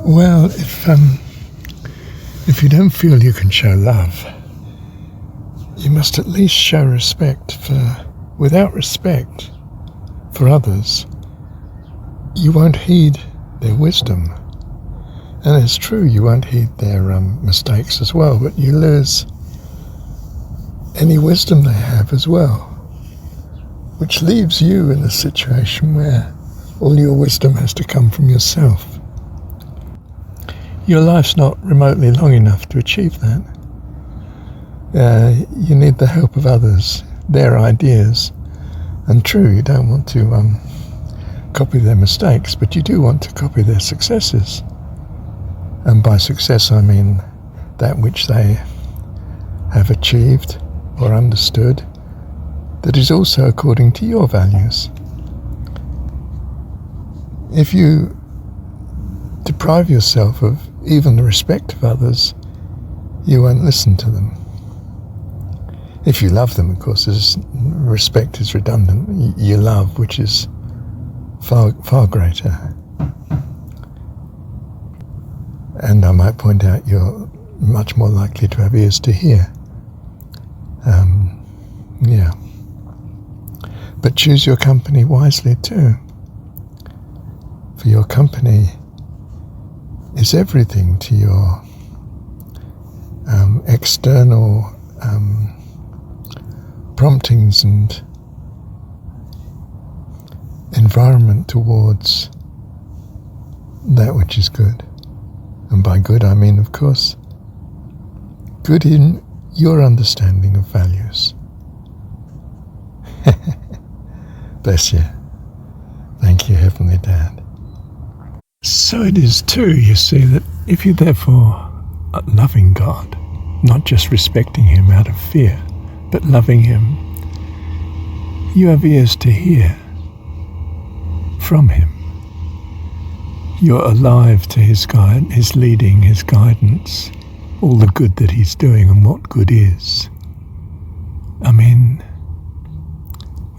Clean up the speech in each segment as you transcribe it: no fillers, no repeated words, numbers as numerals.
Well, if you don't feel you can show love, you must at least show respect without respect for others, you won't heed their wisdom. And it's true, you won't heed their mistakes as well, but you lose any wisdom they have as well, which leaves you in a situation where all your wisdom has to come from yourself. Your life's not remotely long enough to achieve that. You need the help of others, their ideas. And true, you don't want to copy their mistakes, but you do want to copy their successes. And by success I mean that which they have achieved or understood that is also according to your values. If you deprive yourself of even the respect of others, you won't listen to them. If you love them, of course, respect is redundant. You love, which is far, far greater. And I might point out you're much more likely to have ears to hear. But choose your company wisely too. For your company is everything to your external promptings and environment towards that which is good. And by good I mean, of course, good in your understanding of values. Bless you. Thank you, Heavenly Dad. So it is too, you see, that if you're therefore loving God, not just respecting Him out of fear, but loving Him, you have ears to hear from Him. You're alive to His guide, His leading, His guidance, all the good that He's doing and what good is. I mean,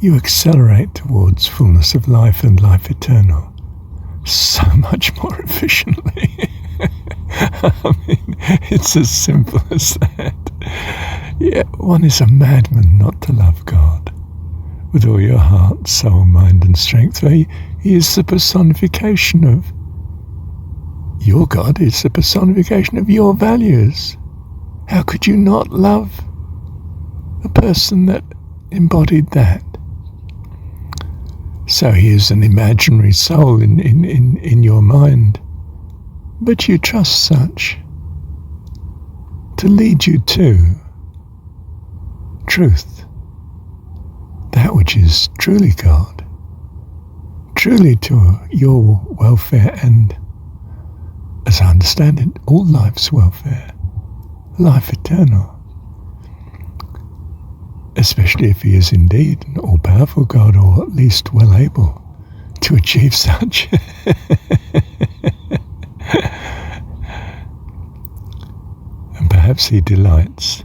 you accelerate towards fullness of life and life eternal so much more efficiently. I mean, it's as simple as that. Yeah, one is a madman not to love God with all your heart, soul, mind and strength. He is the personification of your God, is the personification of your values. How could you not love a person that embodied that? So he is an imaginary soul in your mind, but you trust such to lead you to truth, that which is truly God, truly to your welfare and, as I understand it, all life's welfare, life eternal. Especially if He is indeed an all-powerful God, or at least well able to achieve such. And perhaps He delights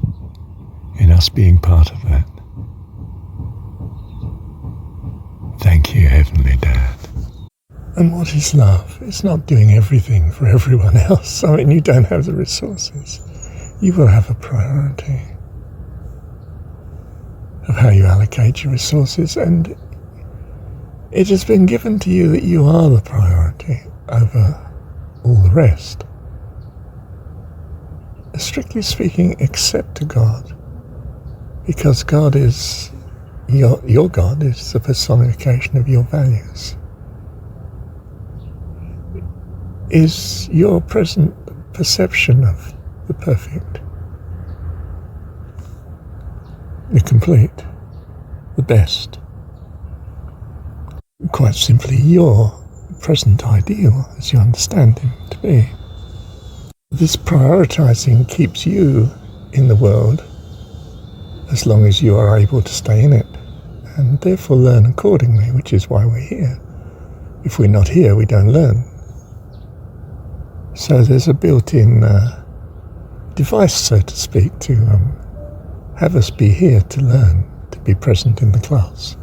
in us being part of that. Thank you, Heavenly Dad. And what is love? It's not doing everything for everyone else. I mean, you don't have the resources. You will have a priority of how you allocate your resources, and it has been given to you that you are the priority over all the rest. Strictly speaking, except to God, because God is, your God is the personification of your values. Is your present perception of the perfect, the complete, the best, quite simply your present ideal as you understand Him to be. This prioritizing keeps you in the world as long as you are able to stay in it, and therefore learn accordingly, which is why we're here. If we're not here, we don't learn. So there's a built-in device, so to speak, to have us be here to learn, to be present in the class. I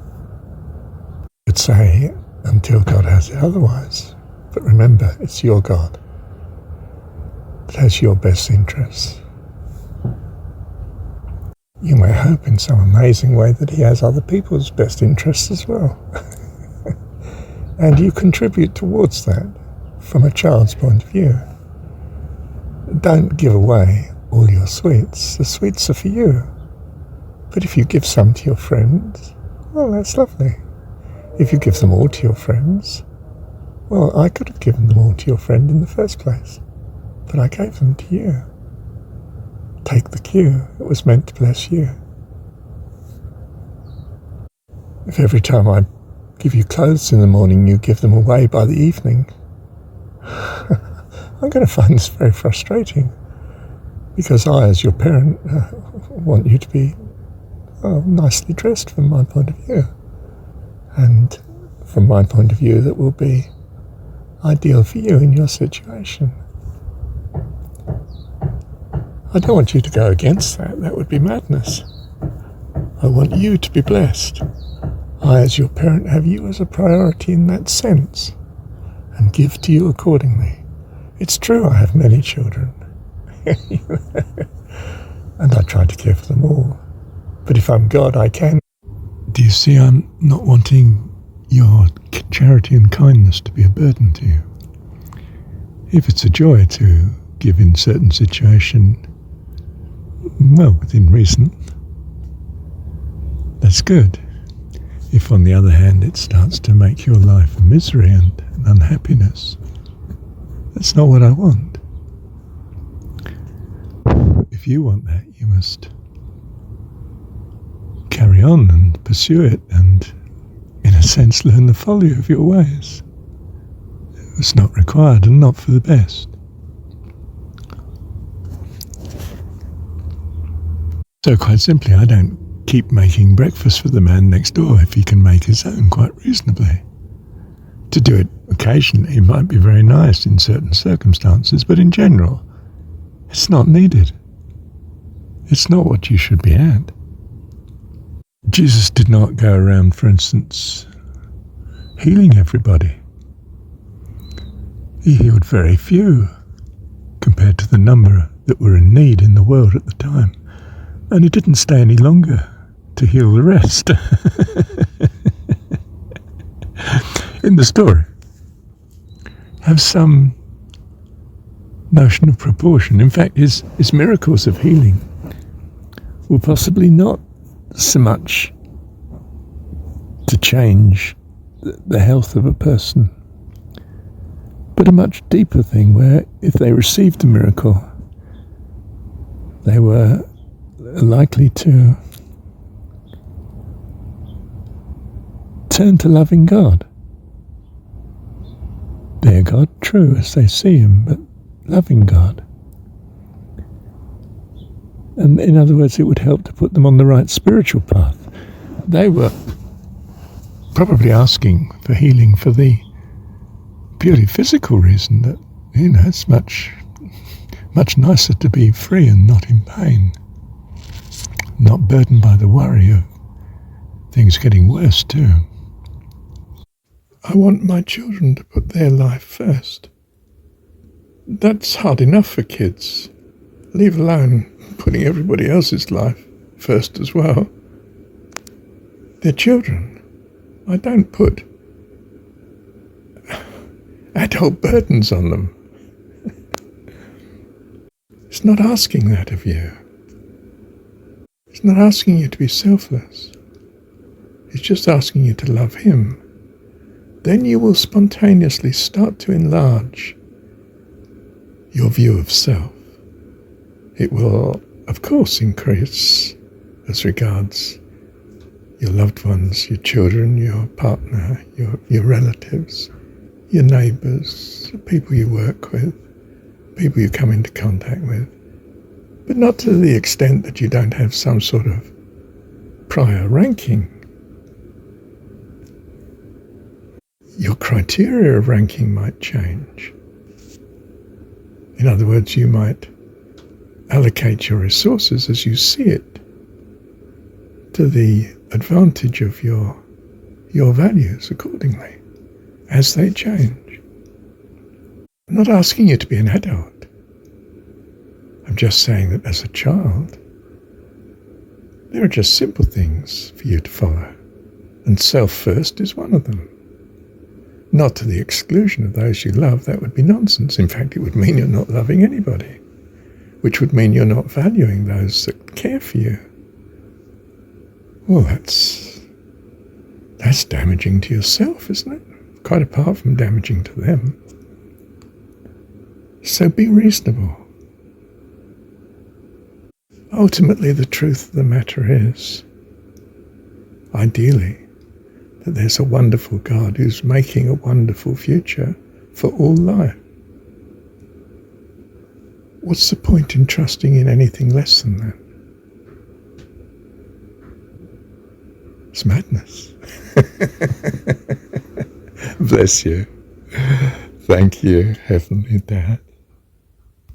would say, until God has it otherwise. But remember, it's your God. that has your best interests. You may hope in some amazing way that he has other people's best interests as well. And you contribute towards that from a child's point of view. Don't give away all your sweets. The sweets are for you. But if you give some to your friends, well, that's lovely. If you give them all to your friends, well, I could have given them all to your friend in the first place, but I gave them to you. Take the cue. It was meant to bless you. If every time I give you clothes in the morning, you give them away by the evening, I'm going to find this very frustrating, because I, as your parent, want you to be nicely dressed from my point of view. And from my point of view, that will be ideal for you in your situation. I don't want you to go against that. That would be madness. I want you to be blessed. I, as your parent, have you as a priority in that sense, and give to you accordingly. It's true I have many children, and I try to care for them all. But if I'm God, I can. Do you see, I'm not wanting your charity and kindness to be a burden to you. If it's a joy to give in certain situation, well, within reason, that's good. If, on the other hand, it starts to make your life a misery and an unhappiness, that's not what I want. If you want that, you must carry on and pursue it and, in a sense, learn the folly of your ways. It's not required and not for the best. So quite simply, I don't keep making breakfast for the man next door if he can make his own quite reasonably. To do it occasionally might be very nice in certain circumstances, but in general, it's not needed. It's not what you should be at. Jesus did not go around, for instance, healing everybody. He healed very few compared to the number that were in need in the world at the time. And he didn't stay any longer to heal the rest. In the story, have some notion of proportion. In fact, his miracles of healing were possibly not so much to change the health of a person, but a much deeper thing where if they received the miracle, they were likely to turn to loving God. Their God, true, as they see him, but loving God. And in other words, it would help to put them on the right spiritual path. They were probably asking for healing for the purely physical reason that, it's much nicer to be free and not in pain, not burdened by the worry of things getting worse too. I want my children to put their life first. That's hard enough for kids, leave alone putting everybody else's life first as well. They're children. I don't put adult burdens on them. It's not asking that of you. It's not asking you to be selfless. It's just asking you to love him. Then you will spontaneously start to enlarge your view of self. It will, of course, increase as regards your loved ones, your children, your partner, your relatives, your neighbours, the people you work with, people you come into contact with, but not to the extent that you don't have some sort of prior ranking. Your criteria of ranking might change. In other words, you might allocate your resources as you see it to the advantage of your values accordingly as they change. I'm not asking you to be an adult. I'm just saying that as a child, there are just simple things for you to follow, and self first is one of them. Not to the exclusion of those you love, that would be nonsense. In fact, it would mean you're not loving anybody, which would mean you're not valuing those that care for you. Well, that's damaging to yourself, isn't it? Quite apart from damaging to them. So be reasonable. Ultimately, the truth of the matter is, ideally, that there's a wonderful God who's making a wonderful future for all life. What's the point in trusting in anything less than that? It's madness. Bless you. Thank you, Heavenly Dad.